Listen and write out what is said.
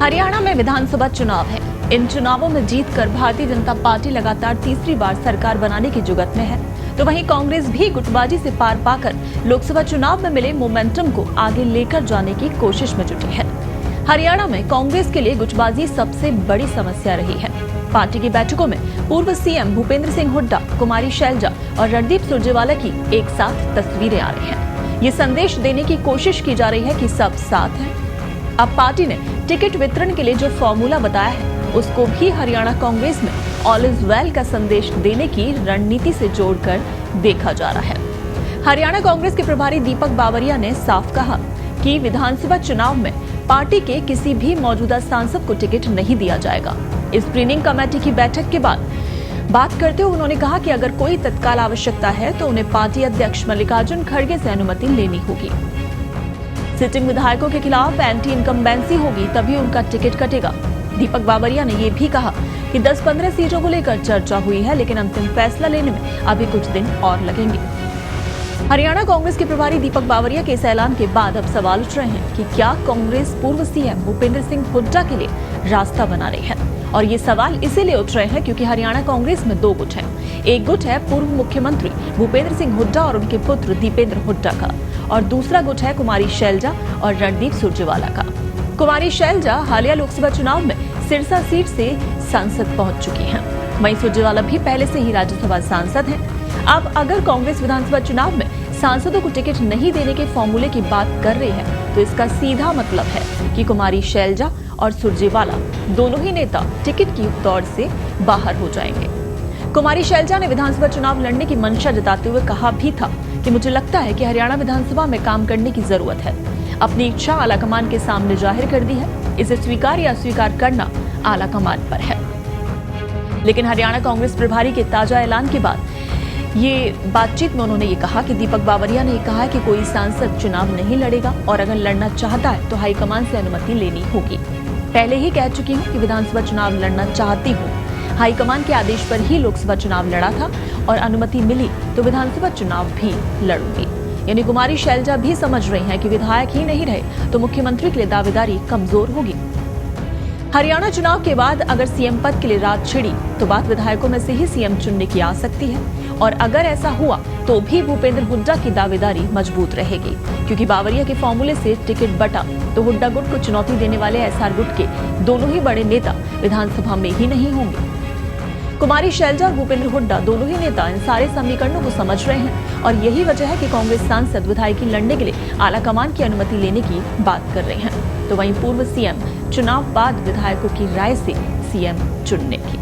हरियाणा में विधानसभा चुनाव है। इन चुनावों में जीतकर भारतीय जनता पार्टी लगातार तीसरी बार सरकार बनाने की जुगत में है, तो वहीं कांग्रेस भी गुटबाजी से पार पाकर लोकसभा चुनाव में मिले मोमेंटम को आगे लेकर जाने की कोशिश में जुटी है। हरियाणा में कांग्रेस के लिए गुटबाजी सबसे बड़ी समस्या रही है। पार्टी की बैठकों में पूर्व सीएम भूपेंद्र सिंह हुड्डा, कुमारी शैलजा और रणदीप सुरजेवाला की एक साथ तस्वीरें आ रही हैं। ये संदेश देने की कोशिश की जा रही है कि सब साथ हैं। अब पार्टी ने टिकट वितरण के लिए जो फॉर्मूला बताया है, उसको भी हरियाणा कांग्रेस में ऑल इज वेल का संदेश देने की रणनीति से जोड़कर देखा जा रहा है। हरियाणा कांग्रेस के प्रभारी दीपक बावरिया ने साफ कहा कि विधानसभा चुनाव में पार्टी के किसी भी मौजूदा सांसद को टिकट नहीं दिया जाएगा। इस स्क्रीनिंग कमेटी की बैठक के बाद बात करते हुए उन्होंने कहा कि अगर कोई तत्काल आवश्यकता है तो उन्हें पार्टी अध्यक्ष मल्लिकार्जुन खड़गे से अनुमति लेनी होगी। सिटिंग विधायकों के खिलाफ एंटी इनकम्बेंसी होगी, तभी उनका टिकट कटेगा। दीपक बावरिया ने यह भी कहा कि 10-15 सीटों को लेकर चर्चा हुई है, लेकिन अंतिम फैसला लेने में अभी कुछ दिन और लगेंगे। हरियाणा कांग्रेस के प्रभारी दीपक बावरिया के इस ऐलान के बाद अब सवाल उठ रहे हैं कि क्या कांग्रेस पूर्व सीएम भूपेंद्र सिंह हुड्डा के लिए रास्ता बना रही है। और ये सवाल इसीलिए उठ रहे हैं क्योंकि हरियाणा कांग्रेस में दो गुट हैं। एक गुट है पूर्व मुख्यमंत्री भूपेंद्र सिंह हुड्डा और उनके पुत्र दीपेंद्र हुड्डा का, और दूसरा गुट है कुमारी शैलजा और रणदीप सुरजेवाला का। कुमारी शैलजा हालिया लोकसभा चुनाव में सिरसा सीट से सांसद पहुंच चुकी हैं। वहीं सुरजेवाला भी पहले से ही राज्यसभा सांसद हैं। अब अगर कांग्रेस विधानसभा चुनाव में सांसदों को टिकट नहीं देने के फॉर्मूले की बात कर रही है, तो इसका सीधा मतलब है कि कुमारी शैलजा और सुरजेवाला दोनों ही नेता टिकट की दौड़ से बाहर हो जाएंगे। कुमारी शैलजा ने विधानसभा चुनाव लड़ने की मंशा जताते हुए कहा भी था कि मुझे लगता है कि हरियाणा विधानसभा में काम करने की जरूरत है। अपनी इच्छा आलाकमान के सामने जाहिर कर दी है, इसे स्वीकार या अस्वीकार करना आलाकमान पर है। लेकिन हरियाणा कांग्रेस प्रभारी के ताजा ऐलान के बाद ये बातचीत में उन्होंने ये कहा कि दीपक बावरिया ने कहा कि कोई सांसद चुनाव नहीं लड़ेगा और अगर लड़ना चाहता है तो हाईकमान से अनुमति लेनी होगी। पहले ही कह चुकी हूँ कि विधानसभा चुनाव लड़ना चाहती हूँ। हाईकमान के आदेश पर ही लोकसभा चुनाव लड़ा था और अनुमति मिली तो विधानसभा चुनाव भी लड़ूंगी। यानी कुमारी शैलजा भी समझ रही हैं कि विधायक ही नहीं रहे तो मुख्यमंत्री के लिए दावेदारी कमजोर होगी। हरियाणा चुनाव के बाद अगर सीएम पद के लिए रात छिड़ी तो बात विधायकों में से ही सीएम चुनने की आ सकती है, और अगर ऐसा हुआ तो भी भूपेंद्र हुड्डा की दावेदारी मजबूत रहेगी, क्योंकि बावरिया के फॉर्मूले से टिकट बटा तो हुड्डा गुट को चुनौती देने वाले एसआर गुट के दोनों ही बड़े नेता विधानसभा में ही नहीं होंगे। कुमारी शैलजा और भूपेंद्र हुड्डा दोनों ही नेता इन सारे समीकरणों को समझ रहे हैं, और यही वजह है कि कांग्रेस सांसद विधायकी लड़ने के लिए आलाकमान की अनुमति लेने की बात कर रहे हैं, तो वहीं पूर्व सीएम चुनाव बाद विधायकों की राय से सीएम चुनने की।